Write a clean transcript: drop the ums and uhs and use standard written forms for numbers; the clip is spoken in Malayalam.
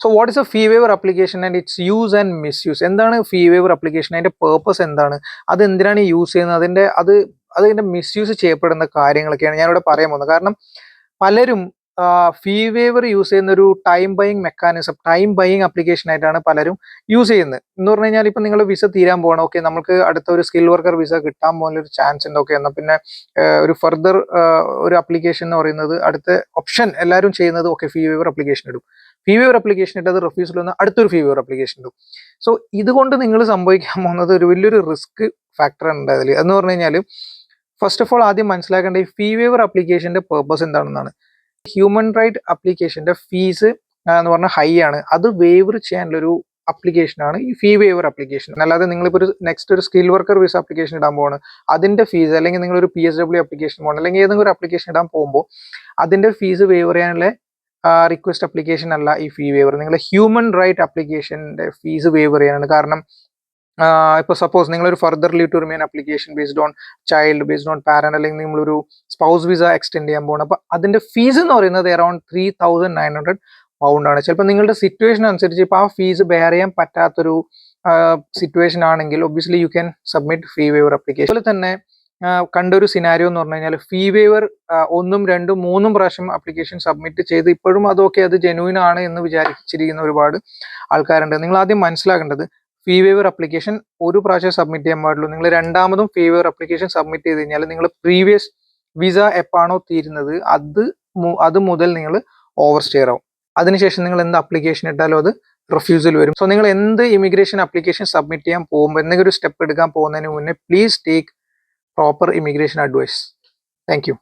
So what is a fee waiver application and it's use and misuse? എന്താണ് ഫീ വേവർ ആപ്ലിക്കേഷൻ, അതിന്റെ പേർപ്പസ് എന്താണ്, അത് എന്തിനാണ് യൂസ് ചെയ്യുന്നത്, അതിന്റെ മിസ്യൂസ് ചെയ്യപ്പെടുന്ന കാര്യങ്ങളൊക്കെയാണ് ഞാനിവിടെ പറയാൻ പോകുന്നത്. കാരണം പലരും ഫീ വേവർ യൂസ് ചെയ്യുന്ന ഒരു time buying mechanism, time buying application ആയിട്ടാണ് പലരും യൂസ് ചെയ്യുന്നത്. എന്ന് പറഞ്ഞു കഴിഞ്ഞാൽ ഇപ്പൊ നിങ്ങൾ വിസ തീരാൻ പോകണം, ഓക്കെ നമുക്ക് അടുത്ത ഒരു സ്കിൽ വർക്കർ വിസ കിട്ടാൻ പോകുന്ന ഒരു ചാൻസ് ഉണ്ട്, ഓക്കെ എന്നാൽ പിന്നെ ഒരു ഫർദർ ഒരു ആപ്ലിക്കേഷൻ എന്ന് പറയുന്നത്, അടുത്ത ഓപ്ഷൻ എല്ലാവരും ചെയ്യുന്നത് ഓക്കെ ഫീ വേവർ ആപ്ലിക്കേഷൻ ഇടും. ഫീ വേവർ ആപ്ലിക്കേഷൻ ഇട്ട് അത് റിഫ്യൂസൽ വന്ന് അടുത്തൊരു ഫീ വേവർ ആപ്ലിക്കേഷൻ ഇടും. സോ ഇതുകൊണ്ട് നിങ്ങൾ സംഭവിക്കാൻ പോകുന്നത് ഒരു വലിയൊരു റിസ്ക് ഫാക്ടർ ഉണ്ട് അതിൽ. എന്ന് പറഞ്ഞു കഴിഞ്ഞാൽ ഫസ്റ്റ് ഓഫ് ഓൾ ആദ്യം മനസ്സിലാക്കേണ്ട ഈ ഫീ വേവർ ആപ്ലിക്കേഷന്റെ പേർപ്പസ് എന്താണെന്നാണ്. ഹ്യൂമൻ റൈറ്റ് ആപ്ലിക്കേഷന്റെ ഫീസ് എന്ന് പറഞ്ഞാൽ ഹൈ ആണ്, അത് വേവർ ചെയ്യാനുള്ള ഒരു ആപ്ലിക്കേഷൻ ആണ് ഈ ഫീ വേവർ ആപ്ലിക്കേഷൻ. അല്ലാതെ നിങ്ങളിപ്പോൾ ഒരു നെക്സ്റ്റ് ഒരു സ്കിൽ വർക്കർ വിസ ആപ്ലിക്കേഷൻ ഇടാൻ പോവാണ്, അതിന്റെ ഫീസ്, അല്ലെങ്കിൽ നിങ്ങൾ ഒരു PSW ആപ്ലിക്കേഷൻ പോകണം, അല്ലെങ്കിൽ ഏതെങ്കിലും ഒരു ആപ്ലിക്കേഷൻ ഇടാൻ പോകുമ്പോൾ അതിന്റെ ഫീസ് വേവർ ചെയ്യാനുള്ള റിക്വസ്റ്റ് ആപ്ലിക്കേഷൻ അല്ല ഈ ഫീ വേവർ. നിങ്ങൾ ഹ്യൂമൻ റൈറ്റ് ആപ്ലിക്കേഷന്റെ ഫീസ് വേവർ ചെയ്യാനാണ്. കാരണം ഇപ്പൊ സപ്പോസ് നിങ്ങളൊരു further leave to remain application based on child, based on parent, അല്ലെങ്കിൽ നിങ്ങളൊരു സ്പൗസ് വിസ എക്സ്റ്റെൻഡ് ചെയ്യാൻ പോകണം, അപ്പൊ അതിന്റെ ഫീസ് എന്ന് പറയുന്നത് അറൌണ്ട് 3900 പൗണ്ട് ആണ്. ചിലപ്പോൾ നിങ്ങളുടെ സിറ്റുവേഷൻ അനുസരിച്ച് ഇപ്പൊ ആ ഫീസ് ബെയർ ചെയ്യാൻ പറ്റാത്തൊരു സിറ്റുവേഷൻ ആണെങ്കിൽ obviously you can submit fee waiver application. അതുപോലെ തന്നെ കണ്ടൊരു സിനാരിയോ എന്ന് പറഞ്ഞു കഴിഞ്ഞാൽ ഫീ വേവർ 1, 2, 3 പ്രാവശ്യം ആപ്ലിക്കേഷൻ സബ്മിറ്റ് ചെയ്ത് ഇപ്പോഴും അതൊക്കെ അത് ജെന്യൂൻ ആണ് എന്ന് വിചാരിച്ചിരിക്കുന്ന ഒരുപാട് ആൾക്കാരുണ്ട്. നിങ്ങൾ ആദ്യം മനസ്സിലാക്കേണ്ടത് ഫീ വേവർ ആപ്ലിക്കേഷൻ ഒരു പ്രാവശ്യം സബ്മിറ്റ് ചെയ്യാൻ പാടുള്ളൂ. നിങ്ങൾ രണ്ടാമതും ഫീ വേവർ ആപ്ലിക്കേഷൻ സബ്മിറ്റ് ചെയ്ത് കഴിഞ്ഞാൽ നിങ്ങൾ പ്രീവിയസ് വിസ എപ്പാണോ തീരുന്നത് അത് മുതൽ നിങ്ങൾ ഓവർ സ്റ്റെയർ ആവും. അതിനുശേഷം നിങ്ങൾ എന്ത് ആപ്ലിക്കേഷൻ ഇട്ടാലും അത് റിഫ്യൂസൽ വരും. സോ നിങ്ങൾ എന്ത് ഇമിഗ്രേഷൻ ആപ്ലിക്കേഷൻ സബ്മിറ്റ് ചെയ്യാൻ പോകുമ്പോൾ, എന്തെങ്കിലും ഒരു സ്റ്റെപ്പ് എടുക്കാൻ പോകുന്നതിന് മുന്നേ please take proper immigration advice. Thank U.